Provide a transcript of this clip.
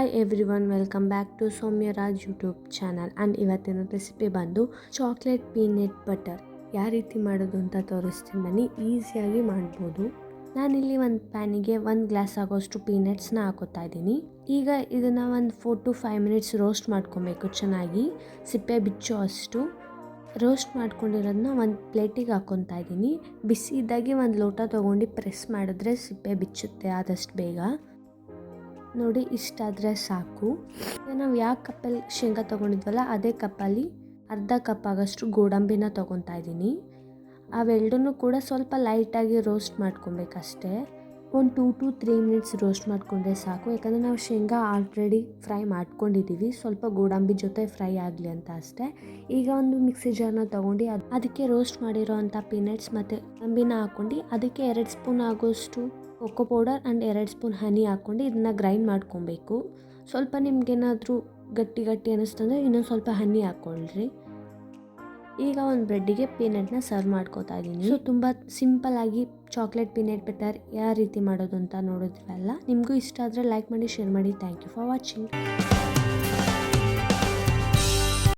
Hi everyone, welcome back to Soumya Raj YouTube channel. And ಇವತ್ತಿನ recipe ಬಂದು chocolate peanut butter. ಯಾವ ರೀತಿ ಮಾಡೋದು ಅಂತ ತೋರಿಸ್ತೀನಿ ಬನ್ನಿ. ಈಸಿಯಾಗಿ ಮಾಡ್ಬೋದು. ನಾನಿಲ್ಲಿ ಒಂದು ಪ್ಯಾನಿಗೆ 1 ಗ್ಲಾಸ್ ಆಗೋಷ್ಟು ಪೀನಟ್ಸ್ನ ಹಾಕೋತಾ ಇದ್ದೀನಿ. ಈಗ ಇದನ್ನು ಒಂದು 4 to 5 ಮಿನಿಟ್ಸ್ ರೋಸ್ಟ್ ಮಾಡ್ಕೊಬೇಕು. ಚೆನ್ನಾಗಿ ಸಿಪ್ಪೆ ಬಿಚ್ಚೋ ಅಷ್ಟು ರೋಸ್ಟ್ ಮಾಡ್ಕೊಂಡಿರೋದನ್ನ ಒಂದು ಪ್ಲೇಟಿಗೆ ಹಾಕ್ಕೊತಾ ಇದ್ದೀನಿ. ಬಿಸಿ ಇದ್ದಾಗೆ ಒಂದು ಲೋಟ ತೊಗೊಂಡು ಪ್ರೆಸ್ ಮಾಡಿದ್ರೆ ಸಿಪ್ಪೆ ಬಿಚ್ಚುತ್ತೆ ಆದಷ್ಟು ಬೇಗ. ನೋಡಿ, ಇಷ್ಟಾದರೆ ಸಾಕು. ನಾವು ಯಾವ ಕಪ್ಪಲ್ಲಿ ಶೇಂಗಾ ತೊಗೊಂಡಿದ್ವಲ್ಲ ಅದೇ ಕಪ್ಪಲ್ಲಿ ಅರ್ಧ ಕಪ್ ಆಗೋಷ್ಟು ಗೋಡಂಬಿನ ತೊಗೊತಾ ಇದ್ದೀನಿ. ಅವೆರಡನ್ನೂ ಕೂಡ ಸ್ವಲ್ಪ ಲೈಟಾಗಿ ರೋಸ್ಟ್ ಮಾಡ್ಕೊಬೇಕಷ್ಟೇ. ಒಂದು 2 to 3 ಮಿನಿಟ್ಸ್ ರೋಸ್ಟ್ ಮಾಡಿಕೊಂಡ್ರೆ ಸಾಕು. ಯಾಕಂದರೆ ನಾವು ಶೇಂಗಾ ಆಲ್ರೆಡಿ ಫ್ರೈ ಮಾಡ್ಕೊಂಡಿದ್ದೀವಿ, ಸ್ವಲ್ಪ ಗೋಡಂಬಿ ಜೊತೆ ಫ್ರೈ ಆಗಲಿ ಅಂತ ಅಷ್ಟೇ. ಈಗ ಒಂದು ಮಿಕ್ಸಿ ಜಾರ್ನ ತೊಗೊಂಡು ಅದಕ್ಕೆ ರೋಸ್ಟ್ ಮಾಡಿರೋ ಅಂಥ ಪೀನಟ್ಸ್ ಮತ್ತು ಗೋಡಂಬಿನ ಹಾಕ್ಕೊಂಡು ಅದಕ್ಕೆ 2 ಸ್ಪೂನ್ ಆಗೋಷ್ಟು ಕೊಕೋ ಪೌಡರ್ ಆ್ಯಂಡ್ 2 ಸ್ಪೂನ್ ಹನಿ ಹಾಕ್ಕೊಂಡು ಇದನ್ನು ಗ್ರೈಂಡ್ ಮಾಡ್ಕೊಬೇಕು. ಸ್ವಲ್ಪ ನಿಮ್ಗೇನಾದರೂ ಗಟ್ಟಿ ಅನ್ನಿಸ್ತಂದರೆ ಇನ್ನೊಂದು ಸ್ವಲ್ಪ ಹನಿ ಹಾಕ್ಕೊಳ್ರಿ. ಈಗ ಒಂದು ಬ್ರೆಡ್ಡಿಗೆ ಪೀನಟ್ನ ಸರ್ವ್ ಮಾಡ್ಕೋತಾ ಇದ್ದೀನಿ. ಸೊ ತುಂಬ ಸಿಂಪಲ್ಲಾಗಿ ಚಾಕ್ಲೇಟ್ ಪೀನಟ್ ಬಟರ್ ಯಾವ ರೀತಿ ಮಾಡೋದು ಅಂತ ನೋಡಿದ್ವಲ್ಲ. ನಿಮಗೂ ಇಷ್ಟ ಆದರೆ ಲೈಕ್ ಮಾಡಿ, ಶೇರ್ ಮಾಡಿ. Thank you for watching.